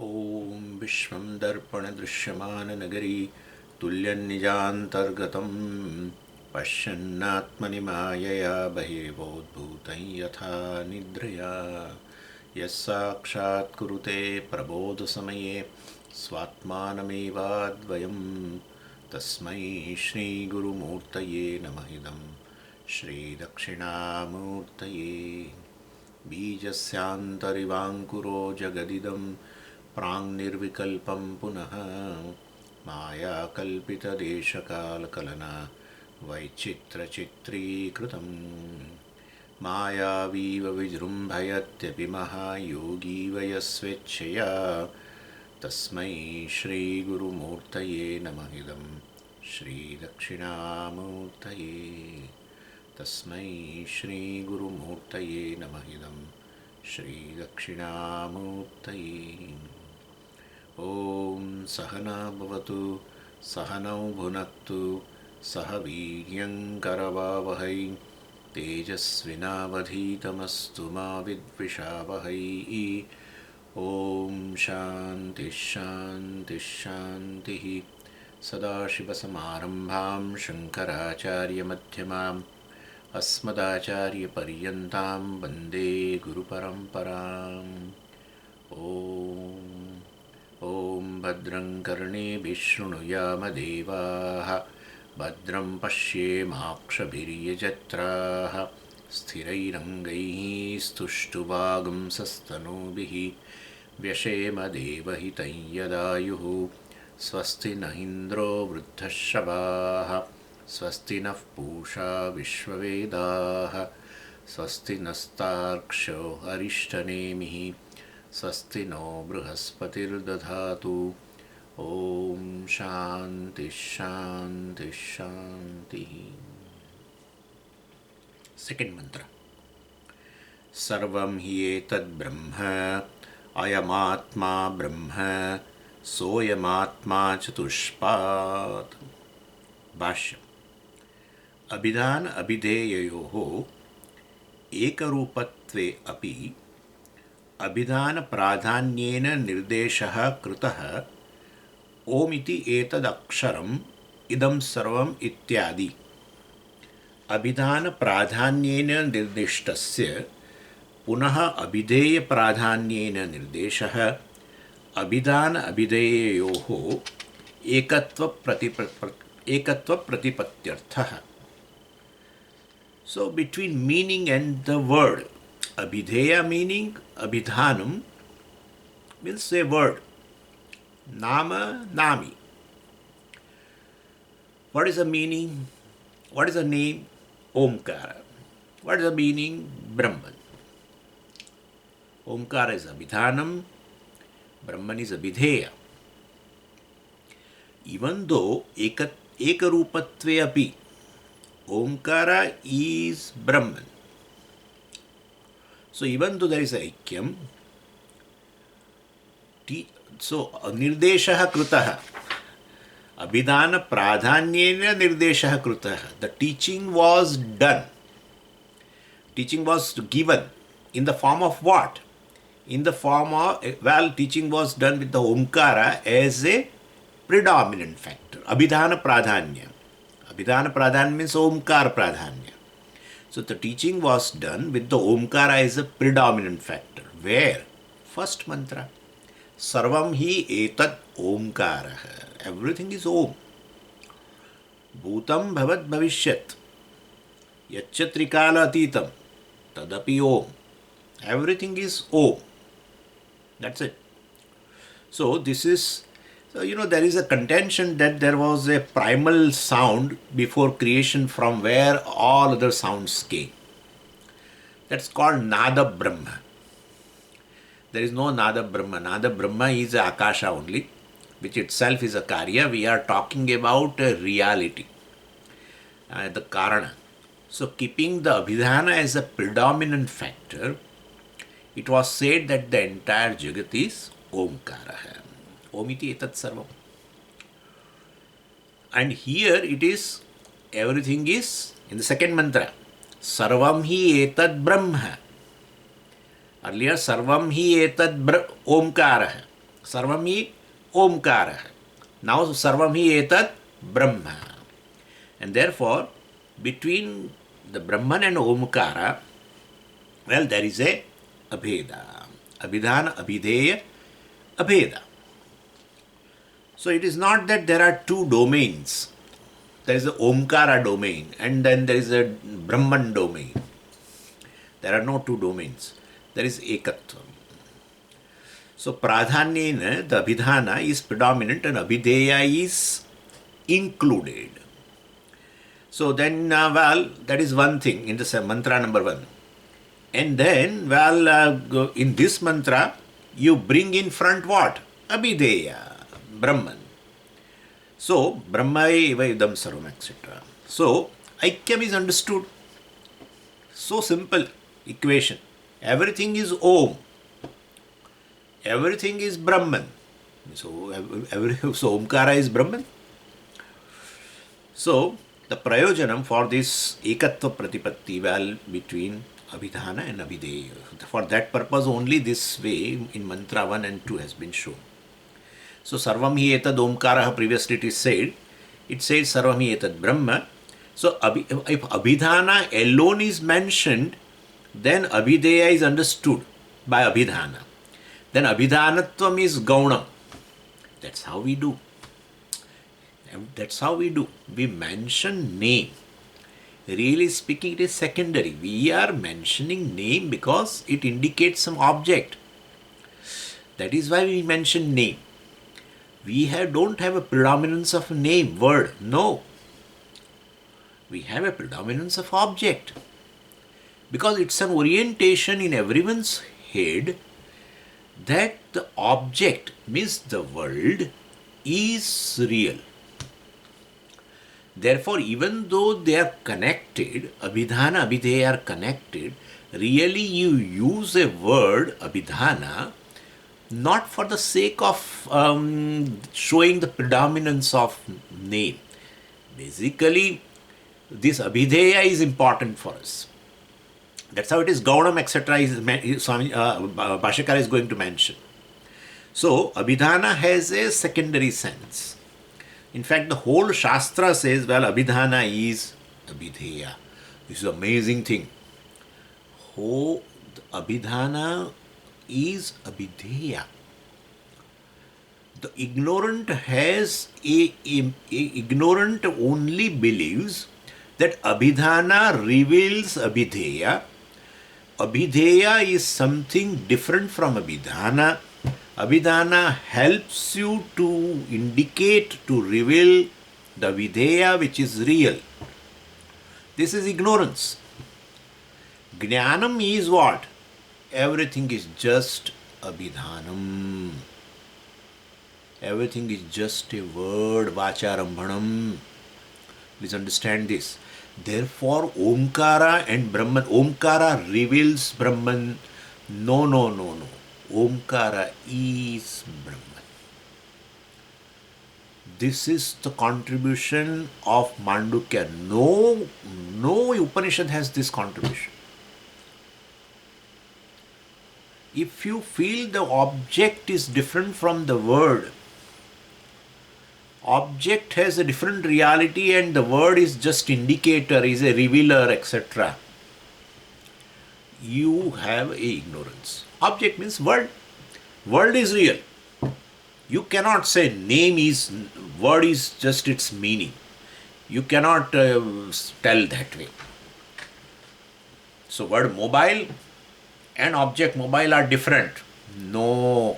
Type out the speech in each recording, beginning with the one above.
ॐ विश्वं दर्पणदृश्यमाननगरी तुल्यन्निजान्तर्गतं पश्यन्नात्मनि मायया बहिर्बोद्धूतं यथा निद्रया यः साक्षात्कुरुते प्रबोधसमये स्वात्मानमेवाद्वयं तस्मै श्रीगुरुमूर्तये नमः इदं श्रीदक्षिणामूर्तये बीजस्यान्तरिवाङ्कुरो जगदिदं प्राङ्निर्विकल्पं पुनः मायाकल्पितदेशकालकलना वैचित्रचित्रीकृतं मायावीव विजृम्भयत्यपि महायोगी वयस्वेच्छया तस्मै श्रीगुरुमूर्तये नमः इदं श्रीदक्षिणामूर्तये तस्मै श्रीगुरुमूर्तये नमः इदं श्रीदक्षिणामूर्तये ॐ सहना भवतु सहनौ भुनक्तु सह वीर्यङ्करवावहै तेजस्विनावधीतमस्तु मा विद्विषावहै ॐ शान्तिः शान्तिः शान्तिः सदाशिवसमारम्भां शङ्कराचार्यमध्यमाम् अस्मदाचार्यपर्यन्तां वन्दे गुरुपरम्पराम् ॐ भद्रं कर्णेभिः शृणुयामदेवाः भद्रं पश्येमाक्षभिर्यजत्राः स्थिरैरङ्गैः स्तुष्टुवागुंसस्तनूभिः व्यशेमदेवहितं यदायुः स्वस्ति न इन्द्रो वृद्धश्रवाः स्वस्ति नः पूषा विश्ववेदाः स्वस्ति नस्तार्क्ष्यो अरिष्टनेमिः स्वस्ति नो बृहस्पतिर्दधातु ॐ शान्तिः शान्तिः शान्तिः सेकेंड मंत्र सर्वं हि एतद् ब्रह्म अयमात्मा ब्रह्म सोऽयमात्मा चतुष्पात् भाष्यम् अभिधान अभिधेययोः एकरूपत्वे अपि अभिधान प्राधान्येन निर्देशः कृतः ओमिति एतदक्षरम् इदं सर्वम् इत्यादि अभिधान प्राधान्येन निर्दिष्टस्य पुनः अभिधेय प्राधान्येन निर्देशः अभिधान अभिधेययोः एकत्व प्रतिपत्त्यर्थः. So between meaning and the word, Abhideya meaning Abhidhanam means a word, Nama, Nami. What is the meaning? What is the name? Omkara. What is the meaning? Brahman. Omkara is Abhidhanam, Brahman is Abhideya. Even though Ekarupatve api, Omkara is Brahman. So even though there is a Aikyam, so Nirdeshaha Krutaha, Abhidana Pradhanyena Nirdeshaha Krutaha, the teaching was done. Teaching was given in the form of what? In the form of, well, teaching was done with the Omkara as a predominant factor. Abhidana Pradhanya. Abhidana Pradhanya means Omkara Pradhanya. So the teaching was done with the Omkara as a predominant factor. Where? First mantra. Sarvam hi etad Omkaraha. Everything is Om. Bhutam bhavat bhavishyat. Yacchatrikala atitam. Tadapi Om. Everything is Om. That's it. So this is, so there is a contention that there was a primal sound before creation from where all other sounds came. That's called Nada Brahma. There is no Nada Brahma. Nada Brahma is Akasha only, which itself is a Karya. We are talking about a reality, the Karana. So keeping the Abhidhana as a predominant factor, it was said that the entire Jagat is Omkara. Omiti etat sarvam. And here it is, everything is in the second mantra. Sarvam hi etad Brahma. Earlier, Sarvam hi etad Omkarah. Sarvam hi Omkara. Now Sarvam hi etat Brahma. And therefore, between the Brahman and Omkara, well, there is a Abheda. Abhidan, Abhideya, Abheda. So it is not that there are two domains. There is the Omkara domain and then there is a Brahman domain. There are no two domains. There is Ekatva. So Pradhanyena, the Abhidhana is predominant and Abhideya is included. So then, well, that is one thing in the mantra number 1. And then, well, in this mantra, you bring in front what? Abhideya, Brahman. So, Brahma eva idam sarvam, etc. So, Aikyam is understood. So simple equation. Everything is Om. Everything is Brahman. So, so Omkara is Brahman. So, the prayojanam for this Ekatva Pratipatti, well, between Abhidhana and Abhideya. For that purpose only this way in mantra 1 and 2 has been shown. So Sarvam hi etad Omkara, previously it is said. It says Sarvam hi etad Brahma. So if Abhidhana alone is mentioned, then Abhideya is understood by Abhidhana. Then Abhidhanatvam is Gaunam. That's how we do. That's how we do. We mention name. Really speaking, it is secondary. We are mentioning name because it indicates some object. That is why we mention name. We don't have a predominance of name, word. No. We have a predominance of object. Because it's an orientation in everyone's head that the object, means the world, is real. Therefore, even though they are connected, Abhidhana, Abhideya are connected, really you use a word, Abhidhana, not for the sake of showing the predominance of name. Basically, this Abhideya is important for us. That's how it is. Gaunam, etc. Bhashyakara is going to mention. So, Abhidhana has a secondary sense. In fact, the whole Shastra says, well, Abhidhana is Abhideya. This is an amazing thing. Abhidhana is Abhideya. The ignorant ignorant only believes that Abhidhana reveals Abhideya. Abhideya is something different from Abhidhana. Abhidhana helps you to indicate, to reveal the Abhideya which is real. This is ignorance. Jnanam is what? Everything is just Abhidhanam. Everything is just a word, Vacharambhanam. Please understand this. Therefore, Omkara and Brahman, Omkara reveals Brahman. No. Omkara is Brahman. This is the contribution of Mandukya. No Upanishad has this contribution. If you feel the object is different from the word, object has a different reality and the word is just indicator, is a revealer, etc. You have a ignorance. Object means world. World is real. You cannot say name is, word is just its meaning. You cannot tell that way. So word mobile and object mobile are different. No.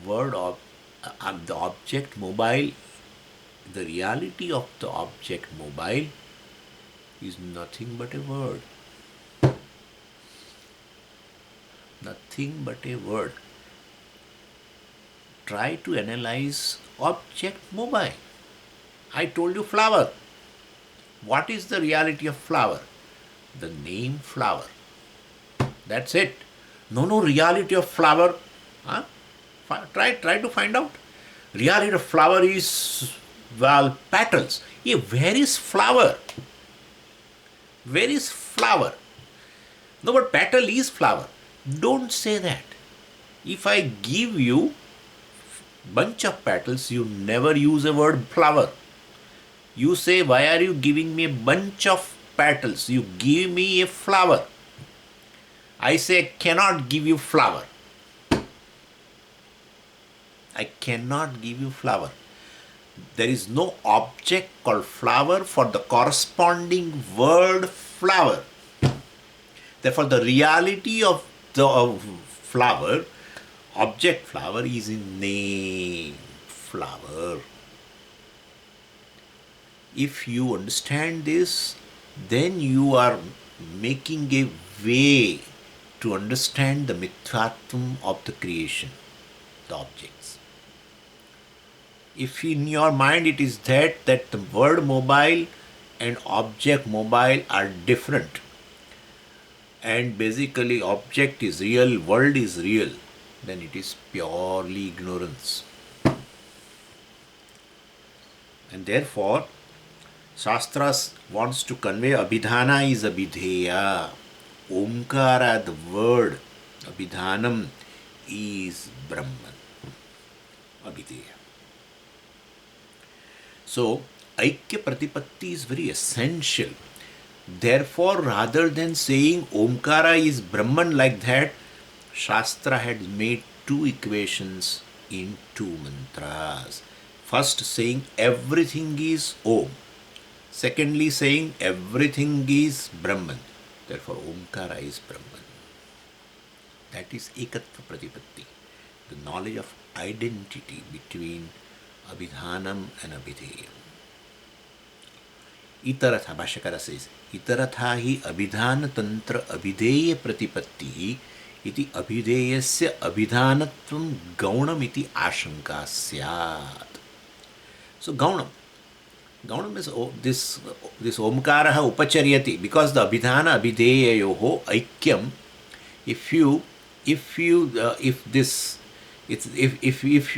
Word of the object mobile, the reality of the object mobile is nothing but a word. Nothing but a word. Try to analyze object mobile. I told you flower. What is the reality of flower? The name flower. That's it. No reality of flower. Huh? Try to find out. Reality of flower is, well, petals. Yeah, where is flower? Where is flower? No, but petal is flower. Don't say that. If I give you bunch of petals, you never use a word flower. You say, why are you giving me a bunch of petals? You give me a flower. I say, I cannot give you flower. I cannot give you flower. There is no object called flower for the corresponding word flower. Therefore, the reality of the flower, object flower, is in name flower. If you understand this, then you are making a way to understand the mithyatvam of the creation, the objects. If in your mind it is that the word mobile and object mobile are different, and basically object is real, world is real, then it is purely ignorance. And therefore, Shastras wants to convey Abhidhana is Abhidheya. Omkara, the word, Abhidhanam, is Brahman. Abhideya. So, Aikya Pratipatti is very essential. Therefore, rather than saying Omkara is Brahman like that, Shastra had made two equations in two mantras. First, saying everything is Om. Secondly, saying everything is Brahman. Therefore, Omkara is Brahman. That is Ekatva Pratipatti, the knowledge of identity between Abhidhanam and Abhidheya. Itaratha, Bhashyakara says, Itaratha hi Abhidhana Tantra Abhideya Pratipatti iti Abhideyasya Abhidhanatvam Gaunam iti Ashanka Syat. So, Gaunam. Gaunam is this Omkaraha Upacharyati, because the Abhidhana Abhideya Yoho Aikyam, if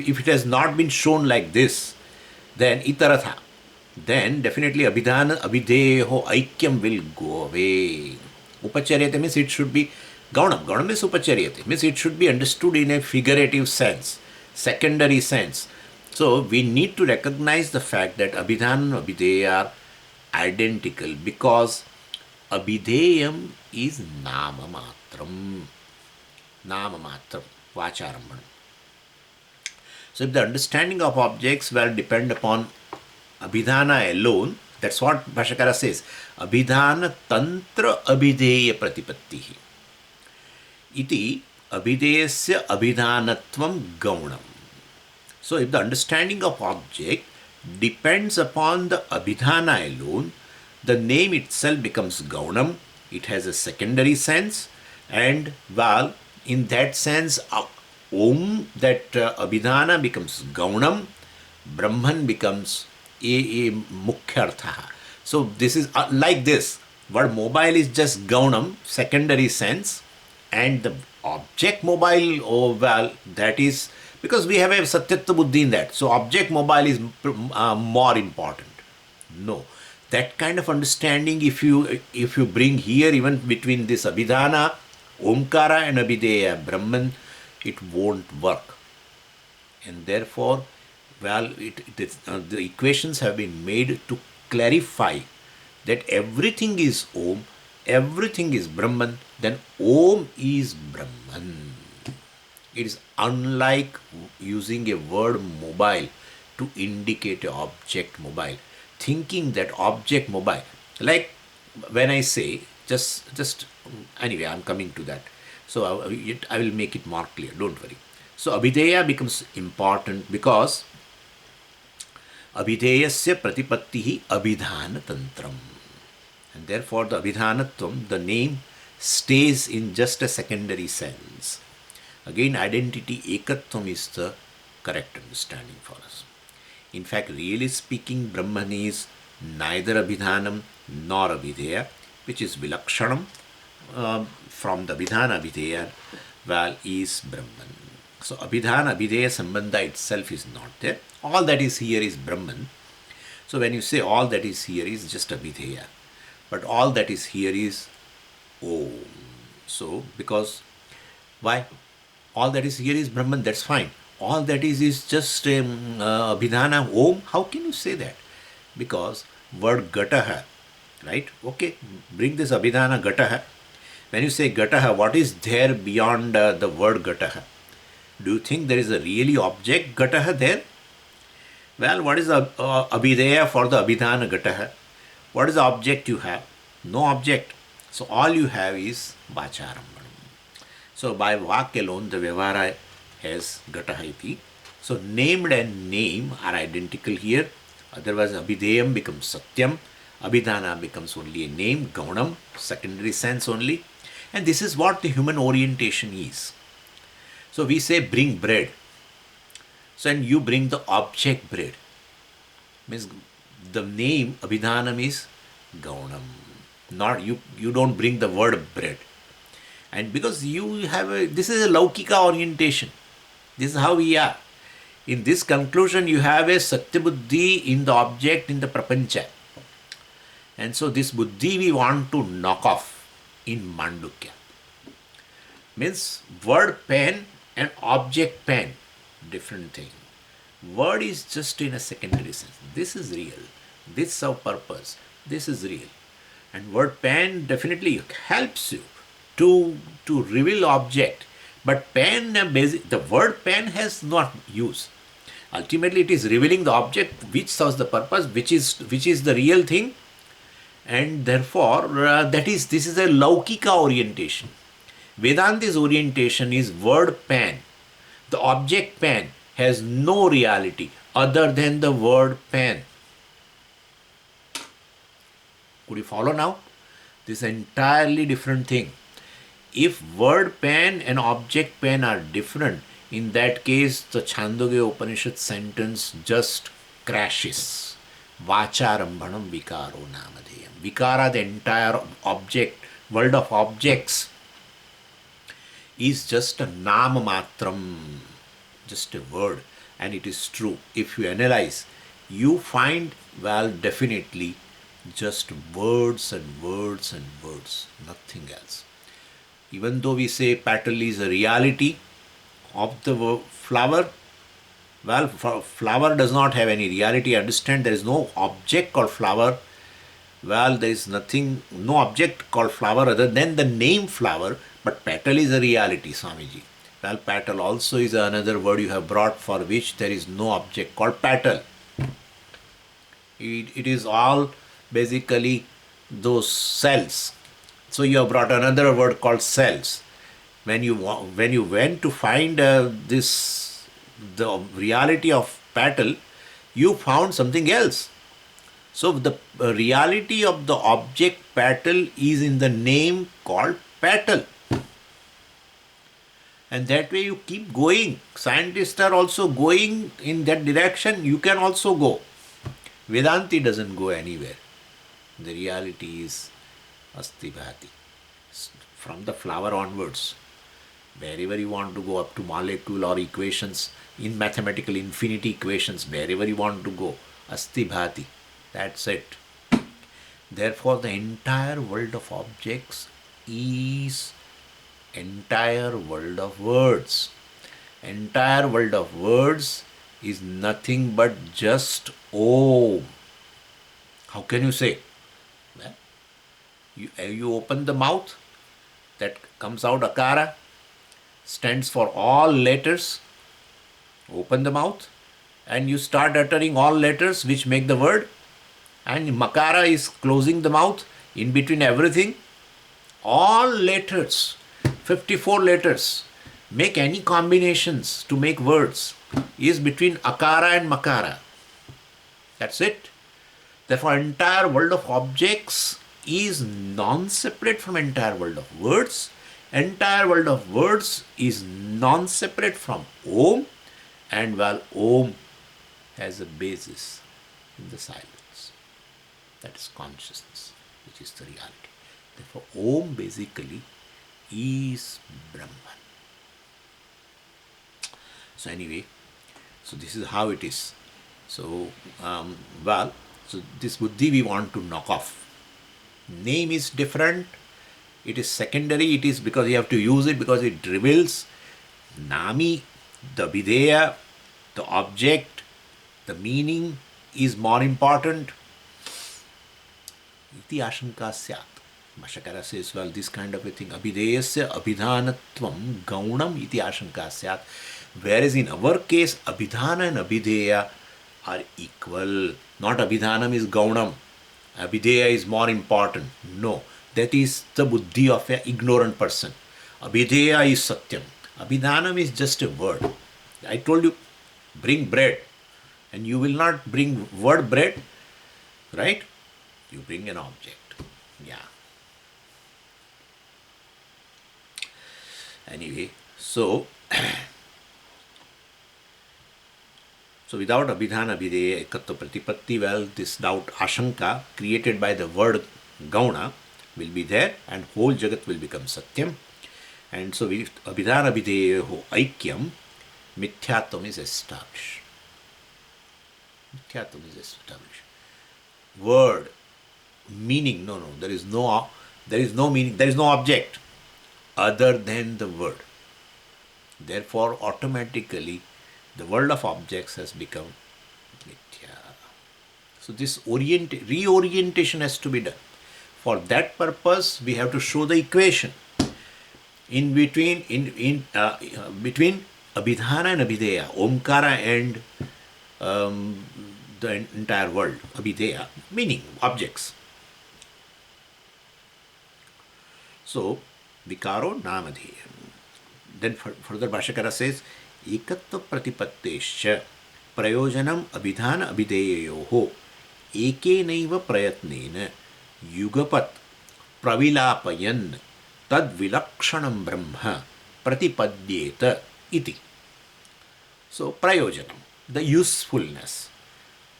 it has not been shown like this, then Itaratha, then definitely Abhidhana Abhideyo Aikyam will go away. Upacharyate means it should be Gaunam. Gaunam is Upacharyate, means it should be understood in a figurative sense, secondary sense. So we need to recognize the fact that Abhidhan and Abhideya are identical, because Abhideyam is Nama Matram. Nama Matram, Vacharambhanam. So if the understanding of objects will depend upon Abhidhana alone, that's what Bhashyakara says. Abhidhana Tantra Abhideya Pratipattihi. Iti Abhideyasya Abhidhanatvam Gaunam. So if the understanding of object depends upon the Abhidhana alone, the name itself becomes Gaunam. It has a secondary sense, and well, in that sense, Om, that Abhidhana becomes Gaunam, Brahman becomes a Mukhyartha. So this is like this. Word mobile is just Gaunam, secondary sense, and the object mobile, oh well, that is because we have a Satyatva Buddhi in that. So object mobile is more important. No. That kind of understanding, if you bring here, even between this Abhidhana, Omkara and Abhideya, Brahman, it won't work. And therefore, well, the equations have been made to clarify that everything is Om, everything is Brahman, then Om is Brahman. It is unlike using a word mobile to indicate an object mobile, thinking that object mobile, like when I say, just anyway, I'm coming to that. So I will make it more clear, don't worry. So Abhideya becomes important because Abhideyasya Pratipattihi Abhidhana Tantram. And therefore the Abhidhanatvam, the name, stays in just a secondary sense. Again, identity Ekatvam is the correct understanding for us. In fact, really speaking, Brahman is neither Abhidhanam nor Abhideya, which is Vilakshanam from the Abhidhana Abhideya, well, is Brahman. So Abhidhana Abhideya Sambandha itself is not there. All that is here is Brahman. So when you say all that is here is just Abhideya, but all that is here is Om. So because Why? All that is here is Brahman, that's fine. All that is just Abhidana, Om. How can you say that? Because word Gataha, right? Okay, bring this Abhidana Gataha. When you say Gataha, what is there beyond the word Gataha? Do you think there is a really object Gataha there? Well, what is the Abhideya for the Abhidana Gataha? What is the object you have? No object. So all you have is Vacharam. So by Vak alone, the Vyavahara has Gataha iti. So named and name are identical here. Otherwise, Abhideyam becomes Satyam. Abhidana becomes only a name, Gaunam, secondary sense only. And this is what the human orientation is. So we say bring bread. So and you bring the object bread. Means the name Abhidhanam is Gaunam. Not you don't bring the word bread. And because you have this is a Laukika orientation. This is how we are. In this conclusion, you have a Satya Buddhi in the object, in the Prapancha. And so this Buddhi we want to knock off in Mandukya. Means word pen and object pen, different thing. Word is just in a secondary sense. This is real. This is our purpose. This is real. And word pen definitely helps you to reveal object. But pen, the word pen has not use. Ultimately, it is revealing the object which serves the purpose, which is the real thing, and therefore this is a Laukika orientation. Vedanta's orientation is word pen. The object pen has no reality other than the word pen. Could you follow now? This is an entirely different thing. If word pen and object pen are different, in that case the Chandogya Upanishad sentence just crashes. Vacharambhanam vikaro namadheyam. Vikara, the entire object, world of objects, is just a nama matram, just a word. And it is true. If you analyze, you find, well, definitely just words and words and words, nothing else. Even though we say petal is a reality of the flower, well, flower does not have any reality. Understand, there is no object called flower. Well, there is nothing, no object called flower other than the name flower, but petal is a reality, Swamiji. Well, petal also is another word you have brought for which there is no object called petal. It is all basically those cells. So you have brought another word called cells. When you went to find the reality of petal, you found something else. So the reality of the object petal is in the name called petal. And that way you keep going. Scientists are also going in that direction. You can also go. Vedanti doesn't go anywhere. The reality is Asti Bhati. From the flower onwards, wherever you want to go up to molecule or equations, in mathematical infinity equations, wherever you want to go, Asti Bhati. That's it. Therefore, the entire world of objects is entire world of words. Entire world of words is nothing but just Om. How can you say? Well, you open the mouth, that comes out Akara, stands for all letters. Open the mouth and you start uttering all letters which make the word, and Makara is closing the mouth in between everything. All letters, 54 letters, make any combinations to make words, is between Akara and Makara. That's it. Therefore, entire world of objects is non-separate from entire world of words. Entire world of words is non-separate from Om, and while Om has a basis in the silence, that is consciousness, which is the reality. Therefore, Om basically is Brahman. So anyway, so this is how it is. So, so this Buddhi we want to knock off. Name is different, It is secondary. It is because you have to use it because it reveals Nami, the Abhideya, the object, the meaning is more important. Iti ashanka syat. Bhashakara says, well, this kind of a thing, Abhideyasya abhidhanatvam gaunam iti ashanka syat. Whereas in our case, Abhidhana and Abhideya are equal. Not Abhidhanam is gaunam. Abhideya is more important. No, that is the buddhi of an ignorant person. Abhideya is satyam. Abhidhanam is just a word. I told you, bring bread. And you will not bring word bread, right? You bring an object. Yeah. Anyway, so without Abhidhana, Abhideya, Ekatva Pratipatti, well, this doubt, Ashanka, created by the word Gauna, will be there and whole Jagat will become Satyam. And so, with Abhidhana, Abhideya, Aikyam, Mithyatvam is established. Mithyatvam is established. Word, meaning, no, there is no meaning, there is no object other than the word. Therefore, automatically, the world of objects has become mithya. So this reorientation has to be done. For that purpose, we have to show the equation in between between Abhidhana and Abhideya, Omkara and the entire world, Abhideya, meaning objects. So, Vikaro Namadheya. Then further Bhashakara says, Ekatva Pratipattescha Prayojanam Abhidhana Abhideyoho Ekenaiva Prayatnena Yugapat Pravilapayan Tad Vilakshanam Brahma Pratipadyeta Iti. So, Prayojanam, the usefulness.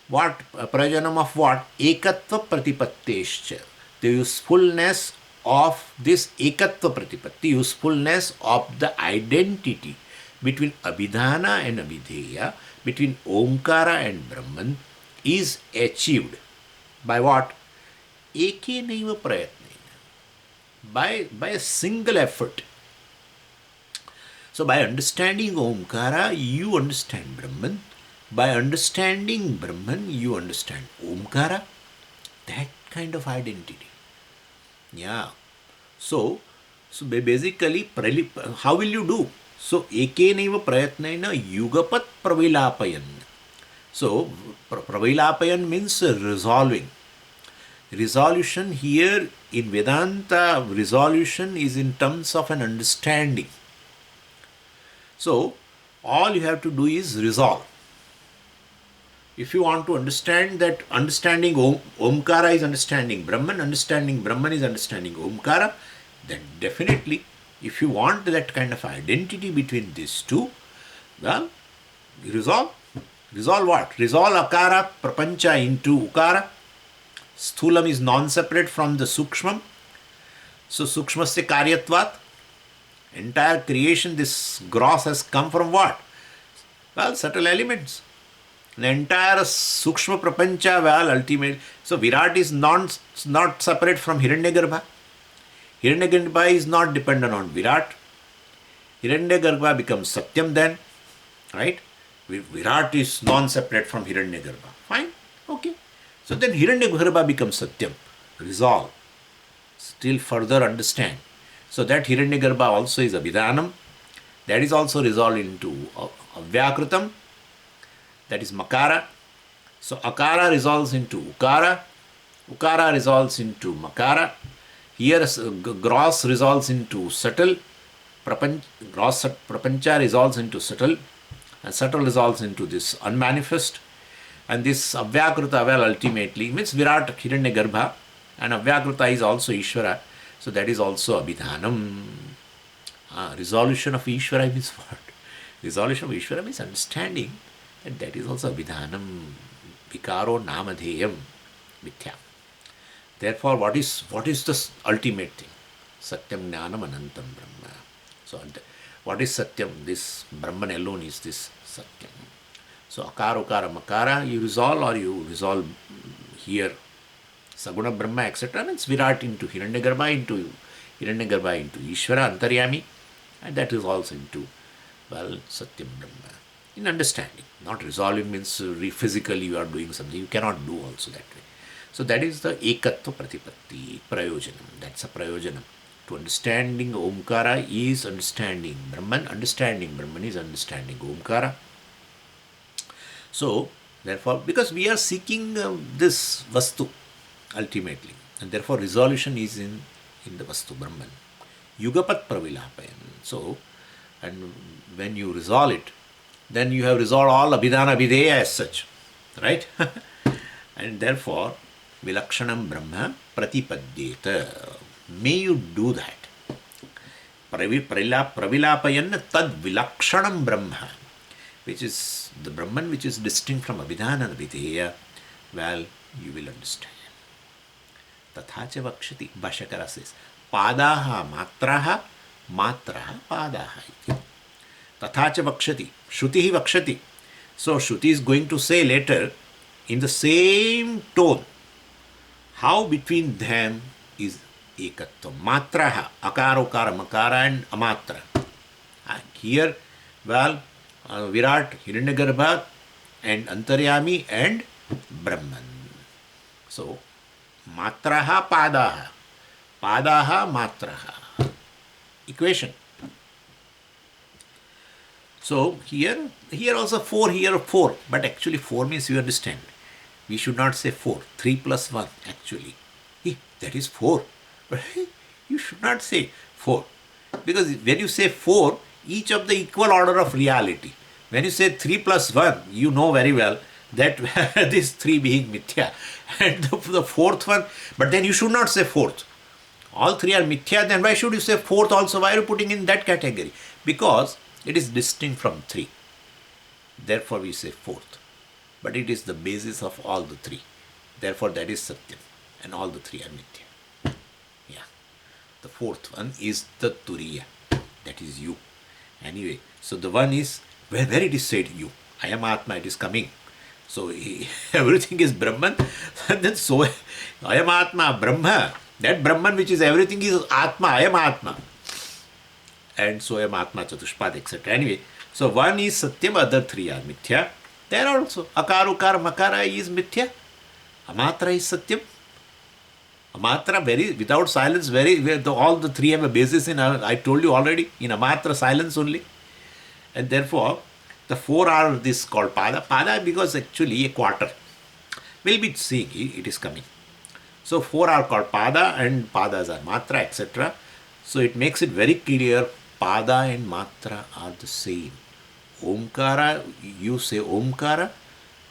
What? Prayojanam of what? Ekatva Pratipattescha, the usefulness of this Ekatva Pratipatti, usefulness of the identity between Abhidhana and Abhideya, between Omkara and Brahman, is achieved by what? Ekenaiva prayatnena, by a single effort. So by understanding Omkara, you understand Brahman. By understanding Brahman, you understand Omkara. That kind of identity. Yeah. So basically, how will you do? So, ekenaiva prayatnena yugapat pravilapayan. So, pravilapayan means resolving. Resolution here in Vedanta, resolution is in terms of an understanding. So, all you have to do is resolve. If you want to understand that understanding Omkara is understanding Brahman is understanding Omkara, then definitely, if you want that kind of identity between these two, well, resolve. Resolve what? Resolve Akara, Prapancha into Ukara. Sthulam is non-separate from the Sukshmam. So, Sukshmasya Karyatvat. Entire creation, this gross has come from what? Well, subtle elements. The entire Sukshma Prapancha, well, ultimate. So, Virat is not separate from Hiranyagarbha. Hiranyagarbha is not dependent on Virat. Hiranyagarbha becomes Satyam then, right? Virat is non-separate from Hiranyagarbha. Fine, okay. So then Hiranyagarbha becomes Satyam. Resolve. Still further understand. So that Hiranyagarbha also is Abhidanam. That is also resolved into Avyakritam. That is Makara. So Akara resolves into Ukara. Ukara resolves into Makara. Here gross resolves into subtle. Gross Prapancha resolves into subtle. And subtle resolves into this unmanifest. And this Avyakrita, well, ultimately means Virat Hiranyagarbha. And Avyakrita is also Ishvara. So that is also Abhidhanam. Resolution of Ishvara means what? Resolution of Ishvara means understanding. And that is also Abhidhanam. Vikaro Namadheyam. Mithya. Therefore, what is the ultimate thing? Satyam Jnanam Anantam Brahma. So, what is Satyam? This Brahman alone is this Satyam. So, Akara, Ukara, Makara, you resolve here Saguna Brahma, etc. Means Virat into Hiranyagarbha, into Hiranyagarbha into Ishvara, Antaryami, and that is also into, well, Satyam Brahma. In understanding, not resolving means physically you are doing something, you cannot do also that way. So that is the Ekatva Pratipatti, Prayojanam. That's a Prayojanam. To understanding Omkara is understanding Brahman, understanding Brahman is understanding Omkara. So, therefore, because we are seeking this Vastu ultimately, and therefore resolution is in the Vastu Brahman. Yugapat Pravilapayan. So, and when you resolve it, then you have resolved all Abhidan Abhideya as such, right? And therefore, Vilakshanam Brahma Pratipadyeta. May you do that. Pravilapayan Tad Vilakshanam Brahma, which is the Brahman which is distinct from Abhidan and Abhideya. Well, you will understand. Tathacha Vakshati, Bhashakara says, Padaha Matraha, Matraha Padaha. Tathacha Vakshati, Shruti Vakshati. So, Shruti is going to say later in the same tone how between them is Ekatva. Matraha, Akara, Ukara, Makara and Amatra. And here, well, Virat, Hiranyagarbha and Antaryami and Brahman. So, Matraha Padaha. Padaha Matraha. Equation. So, here also 4, here 4. But actually 4 means you understand. We should not say 4. 3 plus 1 actually. That is 4. But you should not say 4. Because when you say 4, each of the equal order of reality. When you say 3 plus 1, you know very well that this 3 being mithya. And the fourth one, but then you should not say fourth. All 3 are mithya, then why should you say fourth also? Why are you putting in that category? Because it is distinct from 3. Therefore we say fourth. But it is the basis of all the 3. Therefore that is Satyam. And all the 3 are mithya. Yeah. The fourth one is the Turiya. That is you. Anyway, so the one is where it is said you. I am Atma, it is coming. So everything is Brahman. And then so I am Atma, Brahma. That Brahman which is everything is Atma, I am Atma. And so I am Atma, Chatushpad, etc. Anyway, so one is Satyam, other 3 are Mithya. There also, Akara, Ukara, Makara is Mithya. Amatra is Satyam. Amatra, without silence, all the 3 have a basis in, I told you already, in Amatra silence only. And therefore, the 4 are this called Pada. Pada because actually a quarter. We'll be seeing it is coming. So 4 are called Pada and Padas are Matra, etc. So it makes it very clear Pada and Matra are the same. Omkara, you say Omkara,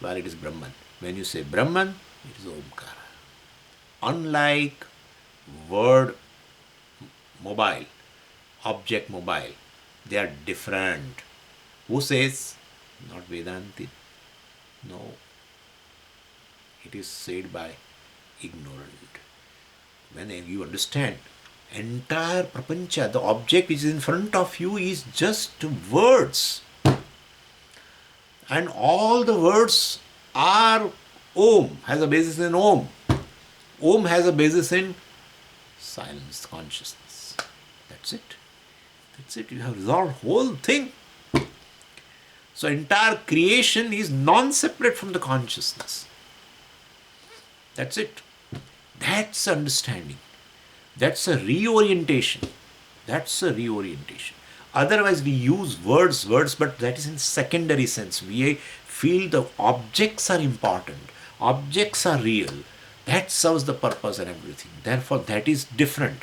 well it is Brahman. When you say Brahman, it is Omkara. Unlike word mobile, object mobile, they are different. Who says? Not Vedanti. No. It is said by ignorant. When you understand, entire prapancha, the object which is in front of you is just words. And all the words are Om, has a basis in Om. Om has a basis in silence, consciousness. That's it. That's it. You have resolved whole thing. So entire creation is non-separate from the consciousness. That's it. That's understanding. That's a reorientation. That's a reorientation. Otherwise we use words, but that is in secondary sense. We feel the objects are important. Objects are real. That serves the purpose and everything. Therefore that is different.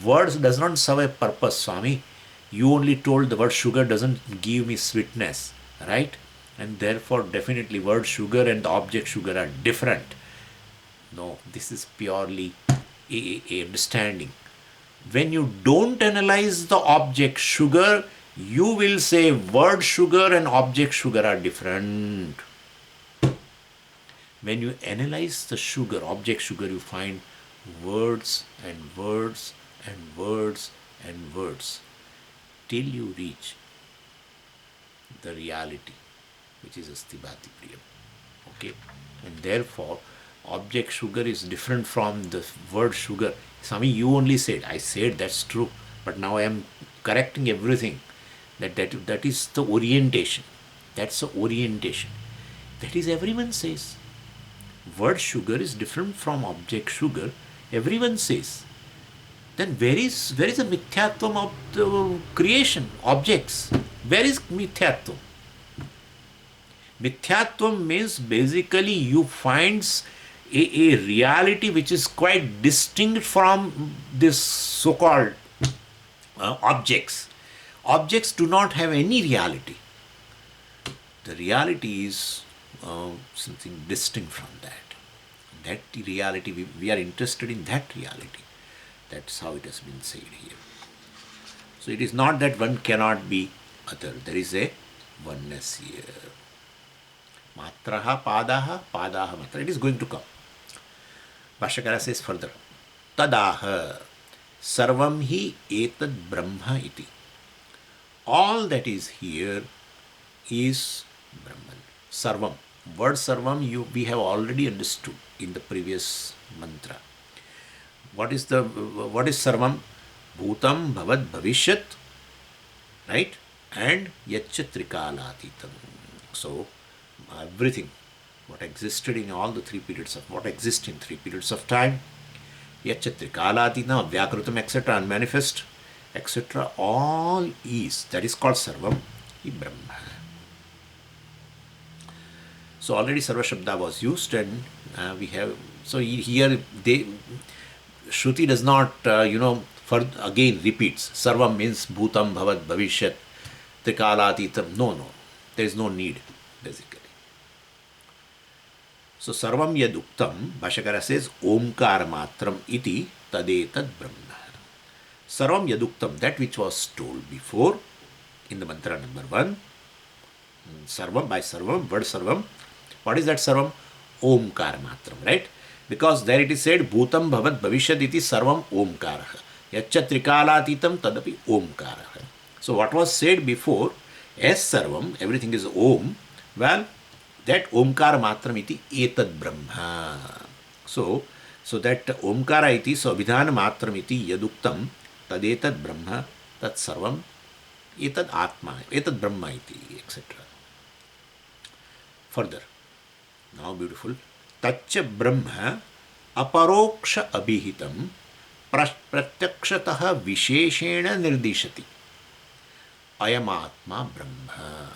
Words does not serve a purpose, Swami. You only told the word sugar doesn't give me sweetness, right? And therefore definitely word sugar and the object sugar are different. No, this is purely a understanding. When you don't analyze the object sugar, you will say word sugar and object sugar are different. When you analyze the sugar, object sugar, you find words and words and words and words till you reach the reality, which is Asti Bhati Priyam. Okay? And therefore, object sugar is different from the word sugar. Swami, you only said. I said that's true. But now I am correcting everything. That is the orientation. That's the orientation. That is everyone says. Word sugar is different from object sugar. Everyone says. Then where is the mithyatvam of the creation, objects? Where is mithyatvam? Mithyatvam means basically you find a reality which is quite distinct from this so-called objects. Objects do not have any reality. The reality is something distinct from that. That reality, we are interested in that reality. That's how it has been said here. So it is not that one cannot be other. There is a oneness here. Matraha padaha, padaha matra. It is going to come. Bhashyakara says further. Tadaha sarvam hi etad brahma iti. All that is here is Brahman. Sarvam. Word sarvam we have already understood in the previous mantra. What is sarvam? Bhutam bhavad bhavishyat, right? And yaccha trikalatitam. So everything what existed in all the three periods of what exists in three periods of time, yaccha trikalatitam, vyakrutam, etc., unmanifest, etc., all is, that is called sarvam, is Brahma. So already sarva shabda was used, and we have, so here Shruti does not, again repeats. Sarvam means bhutam, bhavad, bhavishyat, trikalatitam. No. There is no need, basically. So sarvam yaduktam, Bhashyakara says, omkar matram iti tadetad brahma. Sarvam yaduktam, that which was told before in the mantra number 1. Sarvam, by sarvam, word sarvam. What is that sarvam? Omkar matram, right? Because there it is said, bhutam bhavat bhavishyat iti sarvam omkaraha. Yaccha trikalatitam tadapi omkaraha. So what was said before, as sarvam, everything is om, well, that omkara matram iti etad brahma. So that omkara iti, so abhidan matram iti yaduktam tadetad brahma, tat sarvam etad atma, etad brahma iti, etc. Further, now beautiful. Taccha brahma aparoksha abhihitam pratyakshataha visheshena nirdishati. Ayam atma brahma.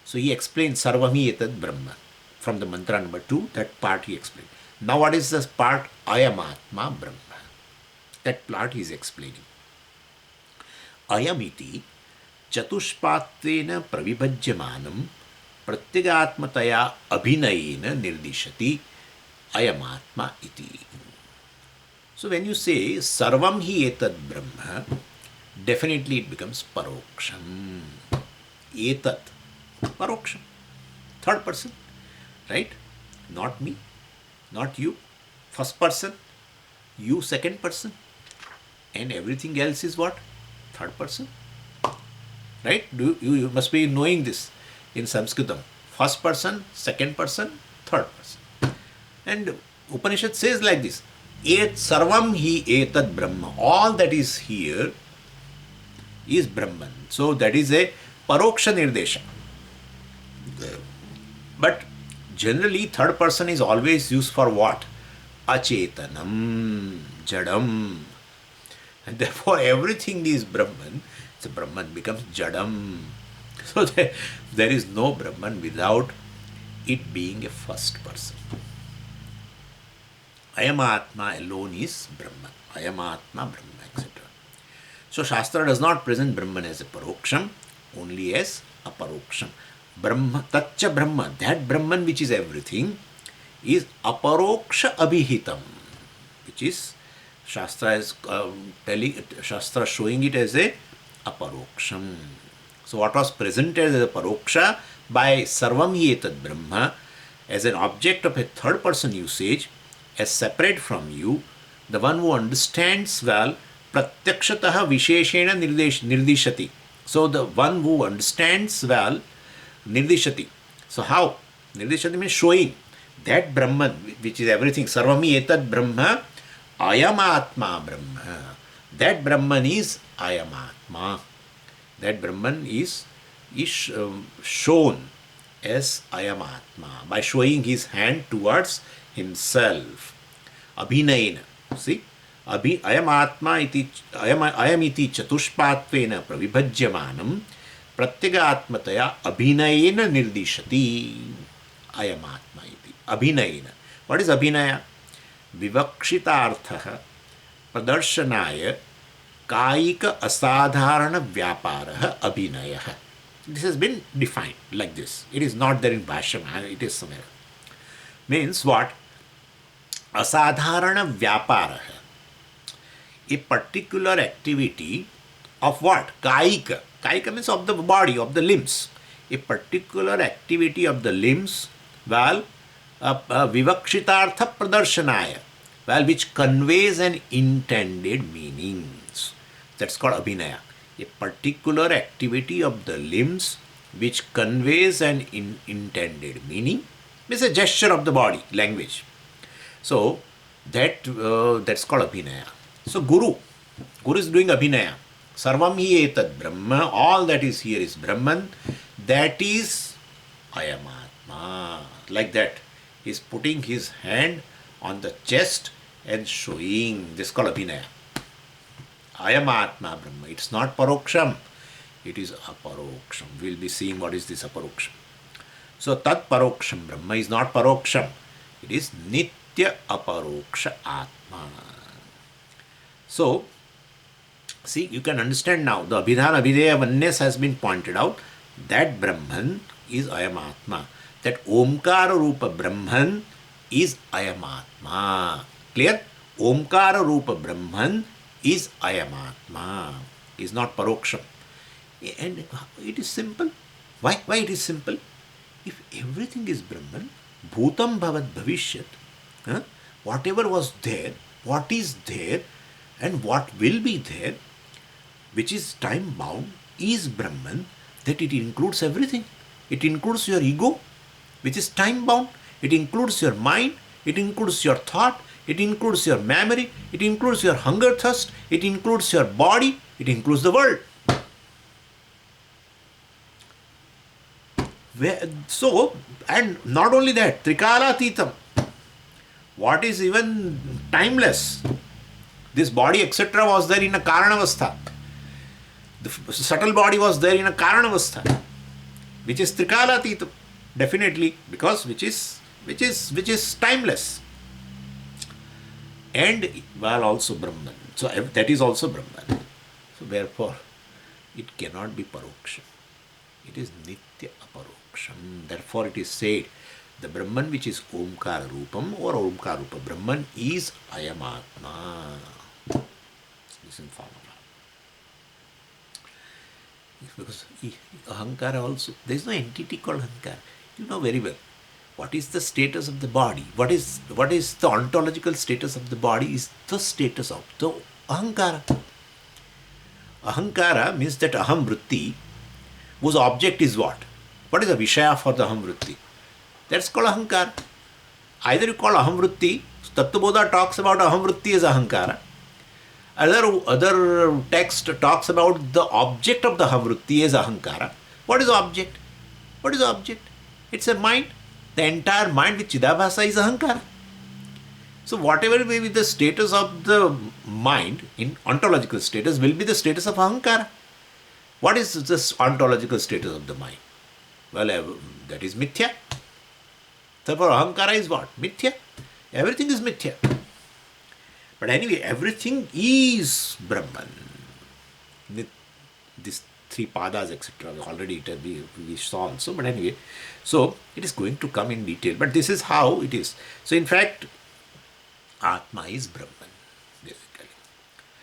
So he explains sarvami etad brahma. From the mantra number 2, that part he explained. Now what is this part? Ayam atma brahma. That part he is explaining. Ayamiti chatushpatvena pravibhajyamanam pratyagatmataya abhinayena nirdishati ayamatma iti. So when you say sarvam hi etad brahma, definitely it becomes paroksham. Etad, paroksham. Third person, right? Not me, not you. First person, you second person. And everything else is what? Third person. Right? You must be knowing this. In Sanskritam, first person, second person, third person. And Upanishad says like this, Et sarvam hi etad brahma. All that is here is Brahman. So that is a paroksha nirdesha. But generally third person is always used for what? Achetanam, jadam. And therefore everything is Brahman. So Brahman becomes jadam. So there is no Brahman without it being a first person. Ayam Atma alone is Brahman. Ayam Atma Brahma, etc. So Shastra does not present Brahman as a paroksham, only as a paroksham. Brahma, Tatcha Brahma, that Brahman which is everything, is aparoksha abhihitam, which is Shastra is Shastra showing it as a aparoksham. So what was presented as a paroksha by sarvam hi etad brahma as an object of a third person usage, as separate from you, the one who understands well, pratyakshataha visheshena nirdishati. So the one who understands well, nirdishati. So how? Nirdishati means showing. That Brahman, which is everything, Sarvami Etad Brahma, Ayam Atma Brahma. That Brahman is Ayam Atma. That Brahman is shown as Ayam Atma by showing his hand towards himself. Abhinayena. See? Ayam Atma iti ayam iti chatushpatvena pravibhajyamanam pratyagaatmataya abhinayena nirdishati. Ayam Atma iti. Abhinayena. What is Abhinaya? Vivakshitartha pradarshanaaya कायिक असाधारण व्यापार अभिनय. This has been defined like this. It is not there in Bhashyam, it is somewhere. Means what? Asadharana vyapara. A particular activity of what? Kayika. Kayika means of the body, of the limbs. A particular activity of the limbs, well, vivakshitartha pradarsanaya, well, which conveys an intended meaning. That's called Abhinaya. A particular activity of the limbs which conveys an intended meaning, means a gesture of the body, language. So that's called Abhinaya. So Guru is doing Abhinaya. Sarvam hi etad Brahma. All that is here is Brahman. That is Ayam Atma. Like that. He is putting his hand on the chest and showing. This is called Abhinaya. Ayam Atma Brahma. It's not Paroksham. It is Aparoksham. We'll be seeing what is this Aparoksham. So Tat Paroksham Brahma is not Paroksham. It is Nitya Aparoksha Atma. So, see, you can understand now. The Abhidan Abhideya oneness has been pointed out. That Brahman is Ayam Atma. That Omkara Rupa Brahman is Ayam Atma. Clear? Omkara Rupa Brahman is Ayam Atma, is not Paroksham. And it is simple. Why it is simple? If everything is Brahman, Bhutam Bhavat Bhavishyat, whatever was there, what is there, and what will be there, which is time bound, is Brahman, that it includes everything. It includes your ego, which is time bound. It includes your mind. It includes your thought. It includes your memory, it includes your hunger, thirst, it includes your body, it includes the world. So, and not only that, Trikala-titam, what is even timeless. This body, etc., was there in a Karanavastha. The subtle body was there in a Karanavastha, which is Trikala-titam, definitely, because which is timeless. And well, also Brahman. So that is also Brahman. So therefore, it cannot be Paroksham. It is Nitya Aparoksham. Therefore, it is said, the Brahman which is Omkara Rupam or Omkara Rupa Brahman is Ayam Atma. Listen formula. Because Ahankara also, there is no entity called Ahankara. You know very well. What is the status of the body? What is the ontological status of the body? Is the status of the Ahankara. Ahankara means that Aham Vritti, whose object is what? What is the Vishaya for the Aham Vritti? That's called Ahankara. Either you call Aham Vritti, Tattvabodha talks about Aham Vritti as Ahankara. Other text talks about the object of the Aham Vritti as Ahankara. What is the object? What is the object? It's a mind. The entire mind with Chidabhasa is Ahankara. So whatever may be the status of the mind in ontological status will be the status of Ahankara. What is this ontological status of the mind? Well, that is Mithya. Therefore Ahankara is what? Mithya. Everything is Mithya. But anyway, everything is Brahman. These three padas, etc. Already we saw also. But anyway, so it is going to come in detail. But this is how it is. So in fact, Atma is Brahman, basically.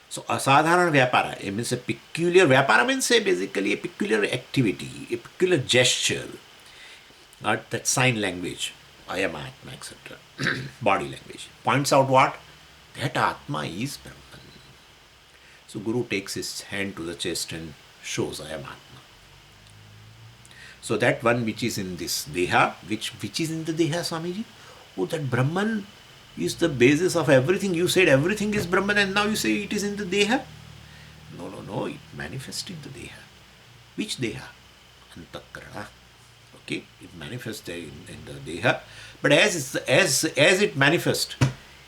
So asadharana vyapara, it means a peculiar, vyapara means basically a peculiar activity, a peculiar gesture, not that sign language, I am Atma, etc. Body language. Points out what? That Atma is Brahman. So Guru takes his hand to the chest and shows I am Atma. So that one which is in this Deha, which is in the Deha, Swamiji? Oh, that Brahman is the basis of everything. You said everything is Brahman and now you say it is in the Deha? No, no, no, it manifests in the Deha. Which Deha? Antakarana. Okay, it manifests there in the Deha. But as it manifests,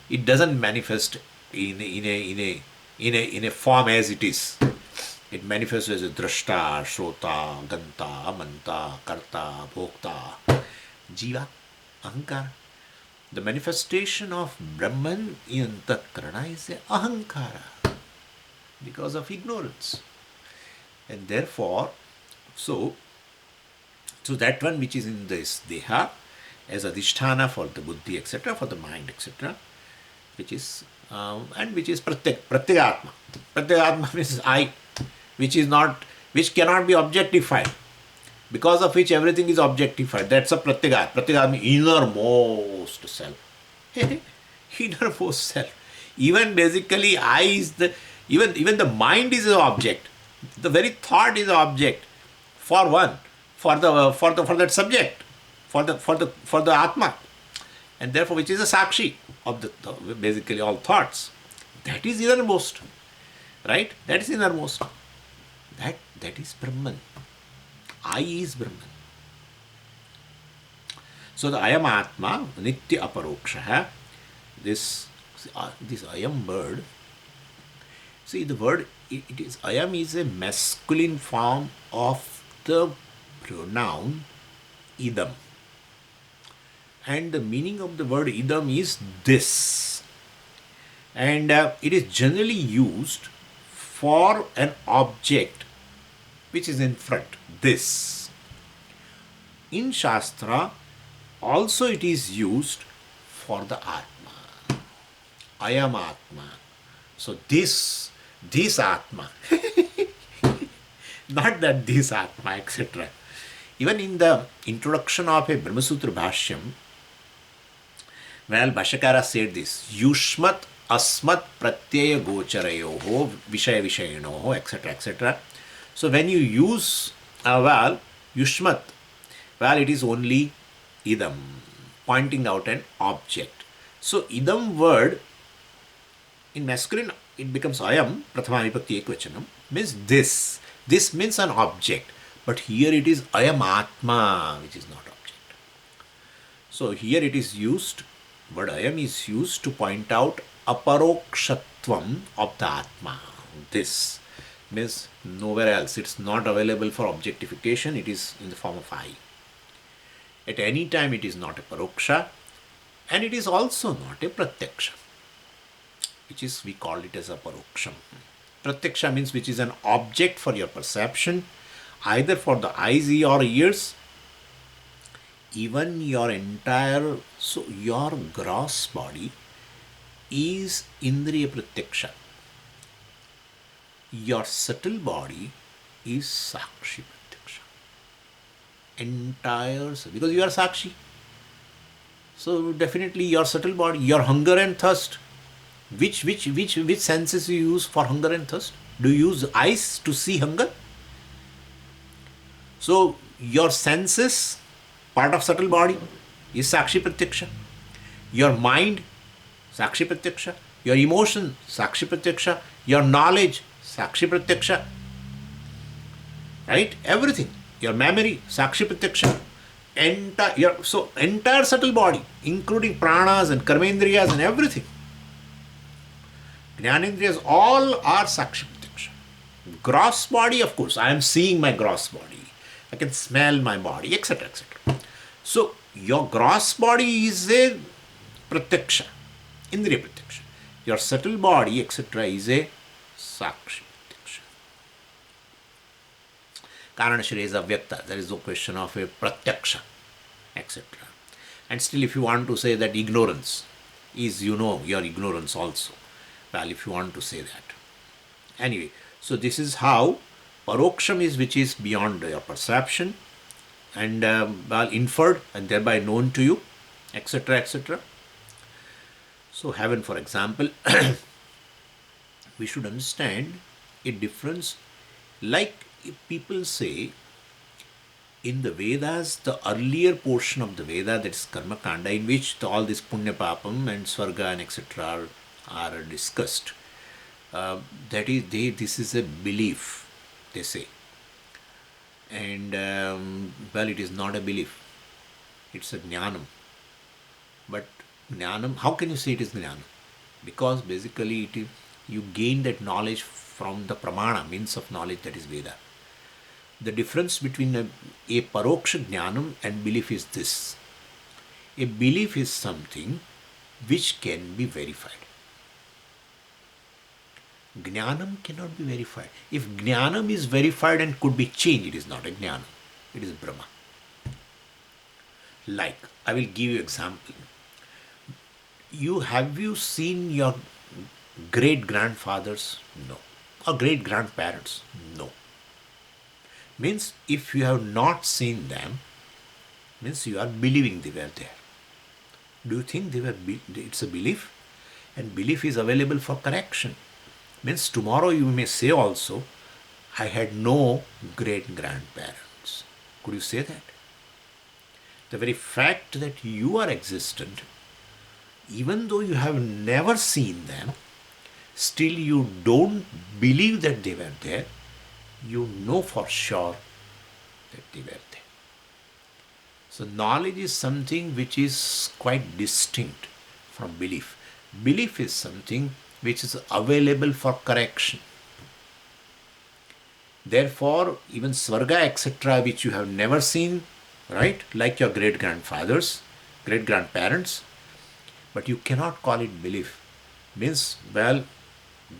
it doesn't manifest in a form as it is. It manifests as a drashta, shrota, ganta, manta, karta, bhokta, jiva, ahankara. The manifestation of Brahman in Antakarana is a ahankara because of ignorance. And therefore, so that one which is in this Deha as adhisthana for the buddhi, etc., for the mind, etc., which is pratyagatma. Pratyagatma means I, which cannot be objectified, because of which everything is objectified. That's a pratyagat. Pratyagat means innermost self. Innermost self. Even basically, I is the even the mind is an object. The very thought is an object for one, for that subject, for the Atma, and therefore which is a sakshi of the basically all thoughts. That is innermost, right? That is innermost. That is Brahman. I is Brahman. So the Ayam Atma, Nitya Aparoksha, this Ayam word, see the word, it is Ayam is a masculine form of the pronoun idam. And the meaning of the word idam is this. And it is generally used for an object which is in front, this. In Shastra, also it is used for the Atma. Ayam Atma. So this Atma. Not that this Atma, etc. Even in the introduction of a Brahma Sutra Bhashyam, well, Bhashyakara said this, Yushmat Asmat Pratyaya Gocharayoho Vishaya Vishayanoho, etc., etc. So when you use Yushmat, it is only idam, pointing out an object. So idam word, in masculine, it becomes ayam, prathama vibhakti ekvachanam, means this. This means an object. But here it is ayam atma, which is not object. So here it is used, word ayam is used to point out aparokshatvam of the atma. This means nowhere else. It's not available for objectification. It is in the form of I. At any time it is not a paroksha, and it is also not a pratyaksha, which is, we call it as a paroksham. Pratyaksha means which is an object for your perception, either for the eyes or ears, even your entire, so your gross body is indriya pratyaksha. Your subtle body is sakshi pratyaksha. Entire, because you are sakshi. So definitely your subtle body, your hunger and thirst, which senses you use for hunger and thirst? Do you use eyes to see hunger? So your senses, part of subtle body, is sakshi pratyaksha. Your mind, sakshi pratyaksha. Your emotion, sakshi pratyaksha. Your knowledge, sakshi pratyaksha. Right? Everything. Your memory, sakshi pratyaksha. Entire subtle body, including pranas and karmendriyas and everything. Jnanendriyas, all are sakshi pratyaksha. Gross body, of course, I am seeing my gross body. I can smell my body, etc., etc. So your gross body is a pratyaksha, indriya pratyaksha. Your subtle body, etc., is a sakshi pratyaksha. Karana Shreya is avyakta. There is no question of a pratyaksha, etc. And still, if you want to say that ignorance is, your ignorance also. Well, if you want to say that. Anyway, so this is how paroksham is, which is beyond your perception and inferred and thereby known to you, etc., etc. So heaven, for example, we should understand a difference. Like if people say in the Vedas, the earlier portion of the Veda, that is Karma Kanda, in which all this Punya Papam and Swarga and etc. are discussed, that is, this is a belief, they say. And well, it is not a belief, it's a jnanam. But jnanam, how can you say it is jnanam? Because basically you gain that knowledge from the pramana, means of knowledge, that is Veda. The difference between a paroksha jnanam and belief is this. A belief is something which can be verified. Jnanam cannot be verified. If jnanam is verified and could be changed, it is not a jnanam, it is Brahma. Like, I will give you example. Have you seen your great grandfathers? No. Or great grandparents? No. Means if you have not seen them, means you are believing they were there. Do you think it's a belief? And belief is available for correction. Means tomorrow you may say also, I had no great grandparents. Could you say that? The very fact that you are existent, even though you have never seen them, still you don't believe that they were there, you know for sure that they were there. So knowledge is something which is quite distinct from belief. Belief is something which is available for correction. Therefore, even Swarga, etc., which you have never seen, right, like your great grandfathers, great grandparents, but you cannot call it belief. Means, well,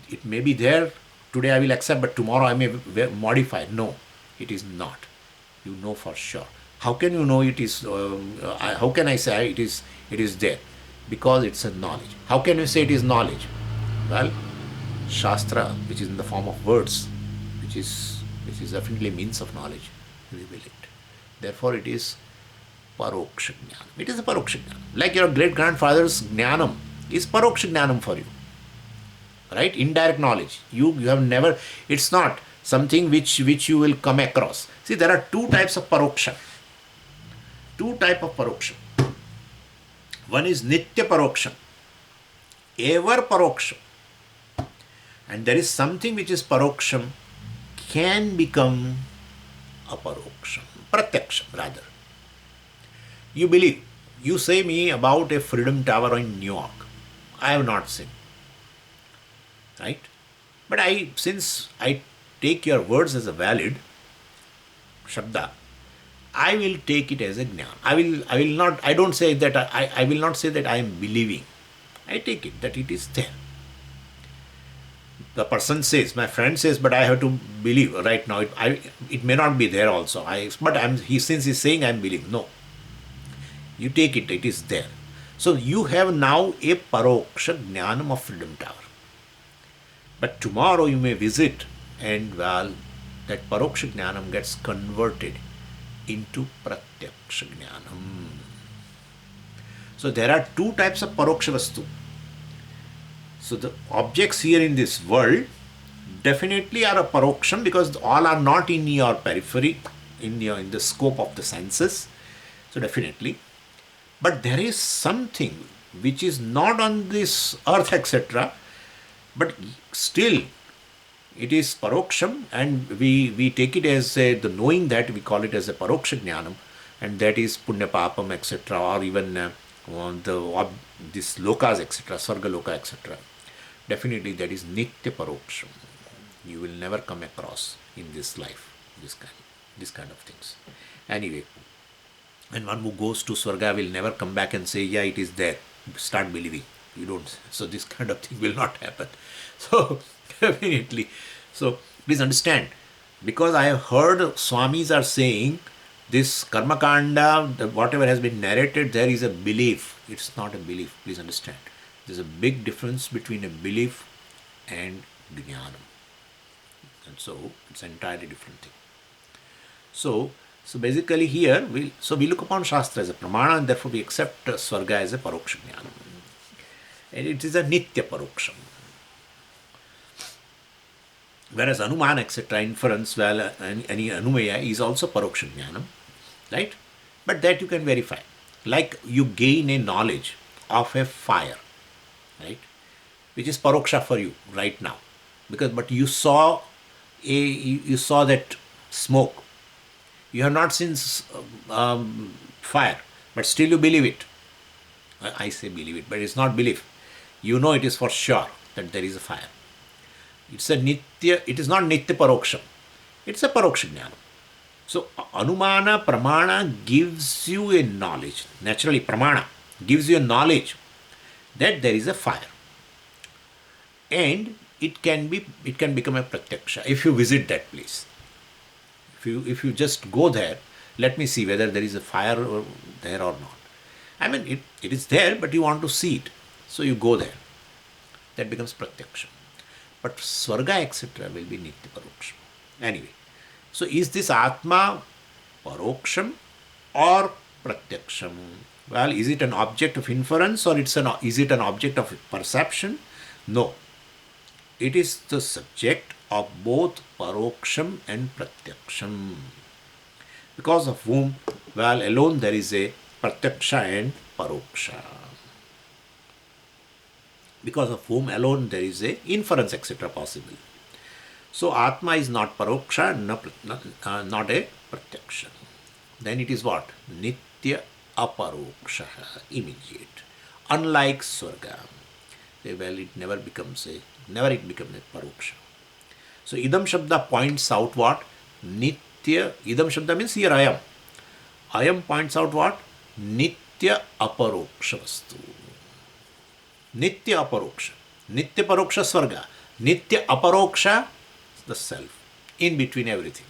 it may be there, today I will accept, but tomorrow I may modify. No, it is not. You know for sure. How can you know it is, how can I say it is there? Because it's a knowledge. How can you say it is knowledge? Well, Shastra, which is in the form of words, which is definitely means of knowledge, reveal it. Therefore, it is paroksha jnanam. It is a paroksha jnanam. Like your great grandfather's jnanam is paroksha jnanam for you, right? Indirect knowledge. You have never. It's not something which you will come across. See, there are two types of paroksha. Two types of paroksha. One is nitya paroksha, ever paroksha. And there is something which is paroksham, can become aparoksham, pratyaksham rather. You believe, you say me about a Freedom Tower in New York. I have not seen. Right? But since I take your words as a valid shabda, I will take it as a jnana. I don't say that, I will not say that I am believing. I take it that it is there. The person says, my friend says, but I have to believe right now. It may not be there also. Since he's saying I'm believing. No. You take it, it is there. So you have now a paroksha jnanam of Freedom Tower. But tomorrow you may visit and well, that paroksha jnanam gets converted into pratyaksha jnanam. So there are two types of paroksha vastu. So the objects here in this world definitely are a paroksham because all are not in your periphery, in the scope of the senses. So definitely. But there is something which is not on this earth, etc. But still it is paroksham, and we take it as the knowing that we call it as a paroksha jnanam, and that is punya papam, etc. or even this lokas, etc., sarga loka, etc. Definitely that is nitya paroksham. You will never come across in this life this kind of things. Anyway, and one who goes to Swarga will never come back and say, yeah, it is there. Start believing. You don't. So this kind of thing will not happen. So definitely. So please understand, because I have heard Swamis are saying this karma kanda, whatever has been narrated, there is a belief. It's not a belief. Please understand. There's a big difference between a belief and jnanam. And so it's an entirely different thing. So basically here, we look upon Shastra as a Pramana, and therefore we accept Swarga as a Paroksha Jnana. And it is a Nitya Paroksham. Whereas Anuman, etc., inference, well, any Anumaya is also Paroksha Jnana. right? But that you can verify. Like you gain a knowledge of a fire, right? Which is paroksha for you right now, but you saw you saw that smoke. You have not seen fire, but still you believe it. I say believe it, but it's not belief. You know it is for sure that there is a fire. It's a nitya. It is not nitya paroksha. It's a paroksha jnana. So anumana pramana gives you a knowledge. Naturally, pramana gives you a knowledge that there is a fire, and it can become a pratyaksha if you visit that place. If you just go there, let me see whether there is a fire there or not. I mean, it is there, but you want to see it, so you go there. That becomes pratyaksha. But swarga etc. will be nitya paroksham. Anyway, so is this atma paroksham or pratyaksham? Well, is it an object of inference or is it an object of perception? No. It is the subject of both paroksham and pratyaksham, because of whom, well, alone there is a pratyaksha and paroksha, because of whom alone there is a inference etc. possible. So atma is not paroksha, not a pratyaksha. Then it is what? Nitya aparoksha, immediate. Unlike swarga, well, it never becomes a paroksha. So idam shabda points out what? Nitya. Idam shabda means here I am. I am points out what? Nitya aparoksha vastu. Nitya aparoksha. Nitya paroksha swarga. Nitya aparoksha, the self. In between everything.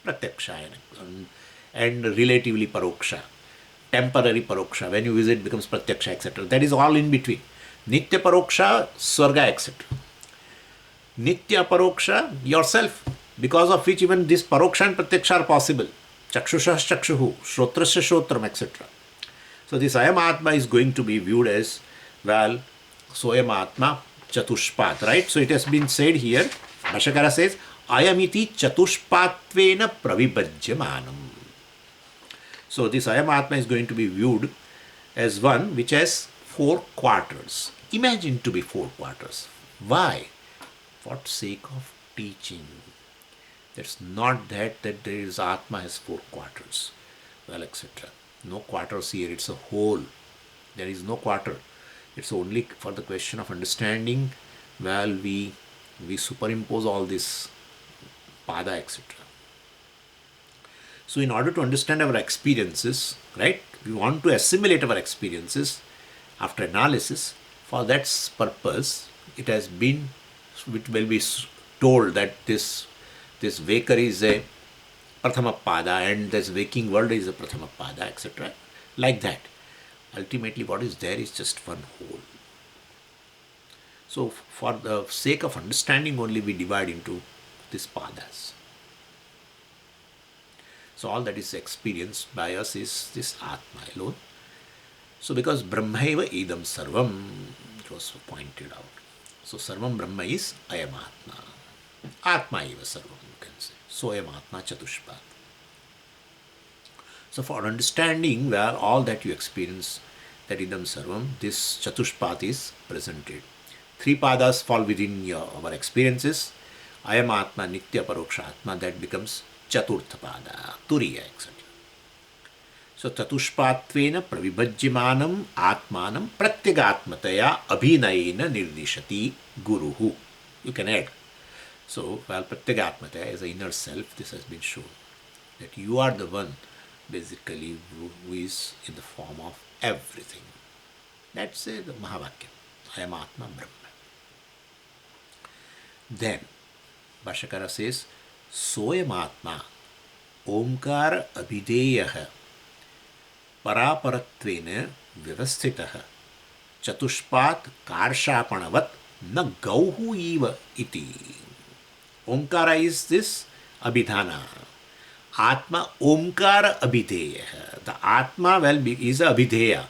Pratyaksha and relatively paroksha. Temporary paroksha. When you visit becomes pratyaksha etc. That is all in between. Nitya paroksha, swarga etc. Nitya paroksha, yourself, because of which even this paroksha and pratyaksha are possible. Chakshusha chakshuhu, shrotrasya shrotram etc. So this ayam atma is going to be viewed as, well, soyam atma chatushpat, right? So it has been said here, Bhashakara says, ayamiti chatushpatvena pravibhajyamanam. So this ayam atma is going to be viewed as one which has 4 quarters. Imagine to be 4 quarters. Why? For sake of teaching. That's not that there is atma has 4 quarters, well, etc. No quarters here, it's a whole. There is no quarter. It's only for the question of understanding. Well, we superimpose all this pada etc. So in order to understand our experiences, right, we want to assimilate our experiences after analysis. For that purpose, it will be told that this waker is a prathama pada and this waking world is a prathama pada etc. Like that. Ultimately what is there is just one whole. So for the sake of understanding only we divide into these padas. So all that is experienced by us is this atma alone. So because brahmaiva idam sarvam, it was pointed out. So sarvam brahma is ayam atma. Atma eva sarvam, you can say. So ayam atma chatushpat. So for understanding where all that you experience, that idam sarvam, this chatushpat is presented. 3 padas fall within our experiences. Ayam atma, nitya paroksha atma, that becomes chaturtha pada, turiya etc. So chatushpatvena pravibhajyamanam atmanam pratyagatmataya abhinayena nirdishati guruhu. You can add. So, well, pratyagatmataya as an inner self, this has been shown. That you are the one basically who is in the form of everything. That's the Mahavakya. I am Atma Brahma. Then, Bhashakara says, Soyam Atma Omkar Abhideya Paraparatvena Vyavasthitaha Chatushpat Karshapanavat Na Gauhu Eva Iti. Omkara is this Abhidana. Atma Omkara Abhideya. The Atma, well, is a Abhideya,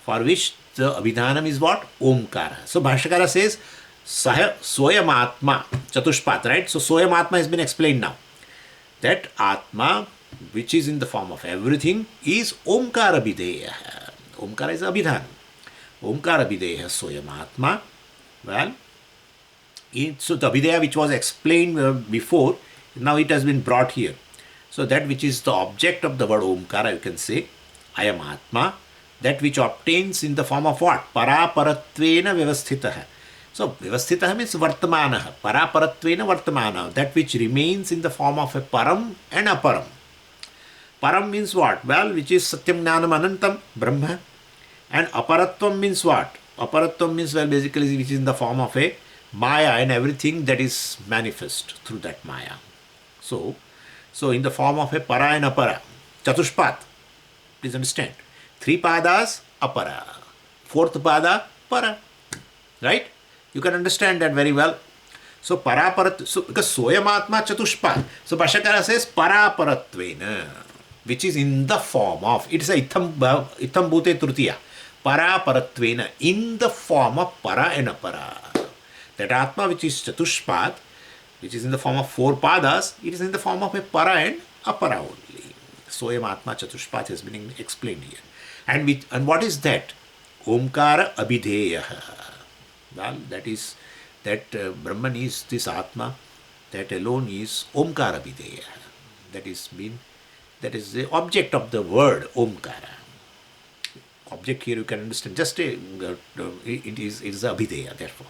for which the Abhidhanam is what? Omkara. So Bhashakara says, Soyam Atma Chatushpat, right? So Soyam Atma has been explained now. That Atma which is in the form of everything, is Omkara Abhideya. Omkara is Abhidan. Omkara Abhideya Soyam Atma. Well, so the Abhideya which was explained before, now it has been brought here. So that which is the object of the word Omkara, you can say, I am Atma, that which obtains in the form of what? Paraparatvena Vyavasthitaha. So Vyavasthitaha means Vartamanaha. Paraparatvena Vartamanaha. That which remains in the form of a Param and Aparam. Param means what? Well, which is Satyam Jnanam Anantam, Brahma. And Aparatvam means what? Aparatvam means, well, basically which is in the form of a Maya and everything that is manifest through that Maya. So in the form of a Para and Apara. Chatushpat. Please understand. 3 padas, Apara. 4th pada, Para. Right? You can understand that very well. So Paraparat, so because Soyamatma Chatushpat. So Bhashyakara says Paraparatvena, which is in the form of, it is a Itham Bhute Trutiya. Paraparatvena, in the form of Para and Apara. That Atma which is Chatushpat, which is in the form of 4 padas, it is in the form of a Para and Apara only. Soyam Atma Chatushpat has been explained here. And what is that? Omkara Abhideya. Well, that is, that Brahman is this Atma, that alone is Omkara Abhideya. That is the object of the word Omkara. Object here you can understand, just it is Abhideya, therefore.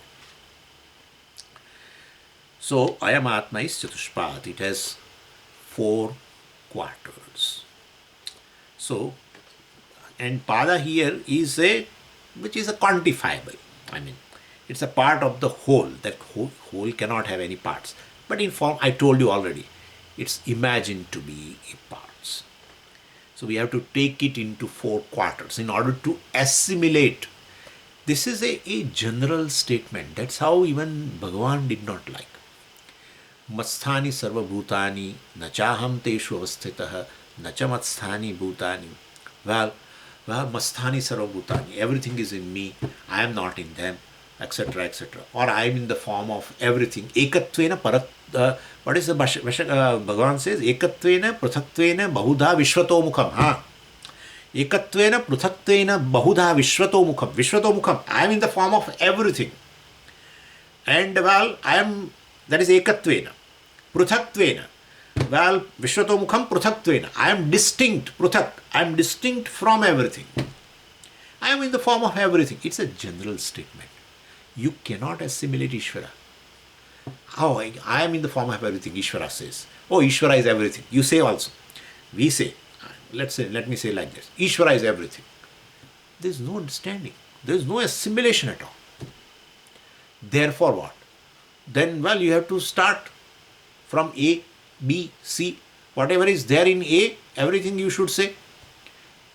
So, Ayam Atma is Chatushpat. It has 4 quarters. So, and Pada here is which is a quantifiable. I mean, it's a part of the whole. That whole cannot have any parts. But in form, I told you already, it's imagined to be parts. So we have to take it into 4 quarters in order to assimilate. This is a general statement. That's how even Bhagavan did not like. Matsthani sarva bhutani, nachaham teshu avasthitaha, nacha matsthani bhutani. Well, masthani sarva bhutani. Everything is in me. I am not in them, etc., etc. Or I am in the form of everything. Ekatvena parat. What is the Bhagavan says? Ekatvena pruthatvena bahudha vishwato mukham. Ekatvena pruthatvena bahudha vishwato mukham. Vishwato mukham. I am in the form of everything. And well, I am. That is ekatvena. Pruthatvena. Well, Vishwato Mukham Pruthatvena. I am distinct, Pruthak. I am distinct from everything. I am in the form of everything. It's a general statement. You cannot assimilate Ishvara. How? I am in the form of everything, Ishvara says. Oh, Ishvara is everything. You say also. We say, let me say like this. Ishvara is everything. There is no understanding. There is no assimilation at all. Therefore what? Then, well, you have to start from A, B, C, whatever is there in A, everything you should say.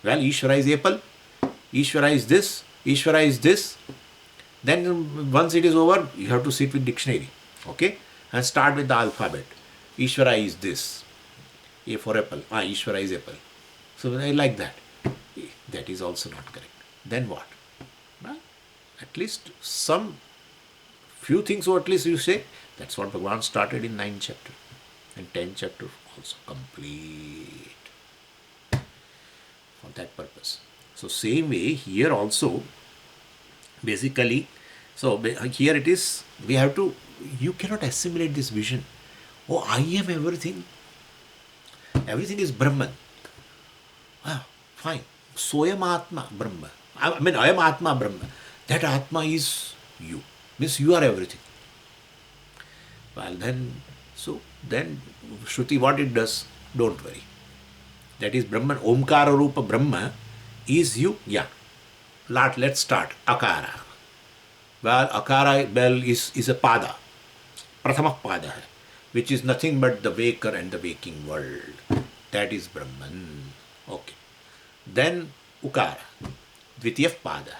Well, Ishvara is apple, Ishvara is this, Ishvara is this. Then once it is over, you have to sit with dictionary, okay, and start with the alphabet. Ishvara is this, A for apple, Ishvara is apple. So I like that. That is also not correct. Then what? Well, at least some few things, or at least you say. That's what Bhagavan started in 9th chapter. And 10th chapter also complete for that purpose. So same way here also, basically, so here it is, we have to, you cannot assimilate this vision. Oh, I am everything. Everything is Brahman. Wow, fine. Soyam Atma Brahma. I mean, I am Atma Brahma. That Atma is you. Means you are everything. Well then, then Shruti what it does, don't worry. That is Brahman, Omkara Rupa Brahma is you, yeah. Let's start. Akara. Well, Akara is a pada. Prathama pada, which is nothing but the waker and the waking world. That is Brahman. Okay. Then Ukara. Dvitiya pada.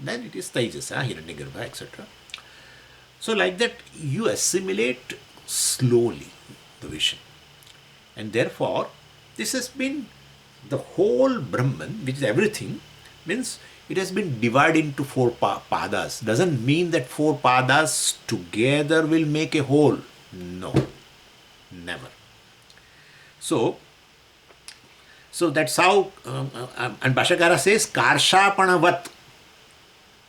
Then it is Taijasa, Hiranyagarbha, etc. So like that, you assimilate slowly the vision. And therefore, this has been the whole Brahman, which is everything, means it has been divided into 4 padas. Doesn't mean that 4 padas together will make a whole. No, never. So, So that's how, and Bhashakara says, Karshapanavat.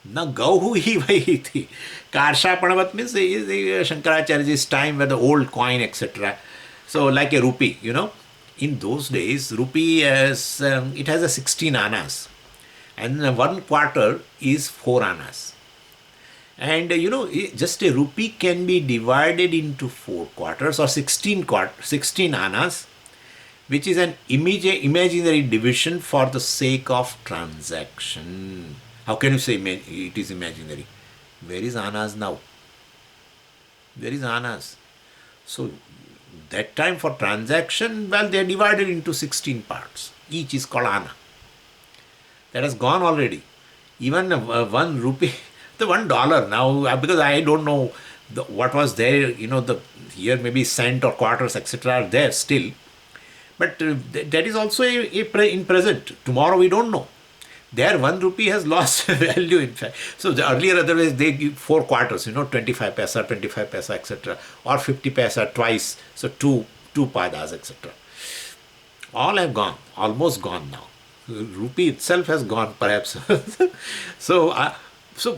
Na gauhu hi vaiti. Karshapanavat means Shankaracharya's time where the old coin, etc. So like a rupee, in those days, rupee has, it has a 16 annas. And one quarter is 4 annas. And just a rupee can be divided into 4 quarters or 16 annas, which is an imaginary division for the sake of transaction. How can you say it is imaginary? Where is annas now? Where is annas? So that time for transaction, well, they are divided into 16 parts. Each is called anna. That has gone already. Even 1 rupee, the $1 now, because I don't know what was there, the here maybe cent or quarters, etc. are there still. But that is also in present. Tomorrow we don't know. There 1 rupee has lost value in fact. So the earlier otherwise they give 4 quarters, 25 paisa, etc. Or 50 paisa twice. So two padas, etc. All have gone, almost gone now. Rupee itself has gone perhaps. So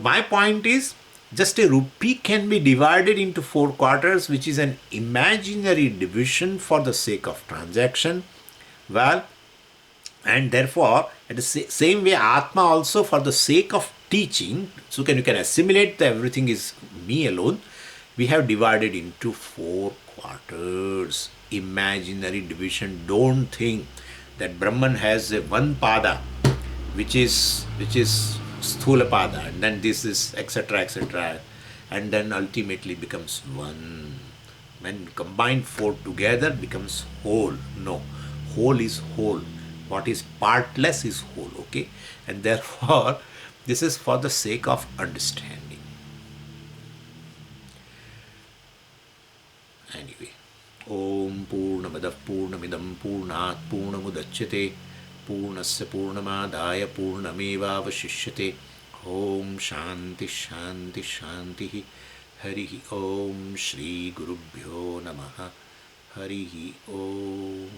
my point is, just a rupee can be divided into 4 quarters, which is an imaginary division for the sake of transaction. Well, and therefore, at the same way, Atma also for the sake of teaching, so you can assimilate everything is me alone, we have divided into 4 quarters. Imaginary division. Don't think that Brahman has a one pada, which is sthula pada, and then this is etc., and then ultimately becomes one. When combined 4 together becomes whole. No, whole is whole. What is partless is whole. Okay, and therefore this is for the sake of understanding. Anyway, Om Purnamadav Purnamidam Purnat Purnamudachyate Purnasya Purnamadaya Purnamevavashishyate. Om Shanti Shanti Shanti. Harihi Om Shri Gurubhyo Namaha. Harihi Om.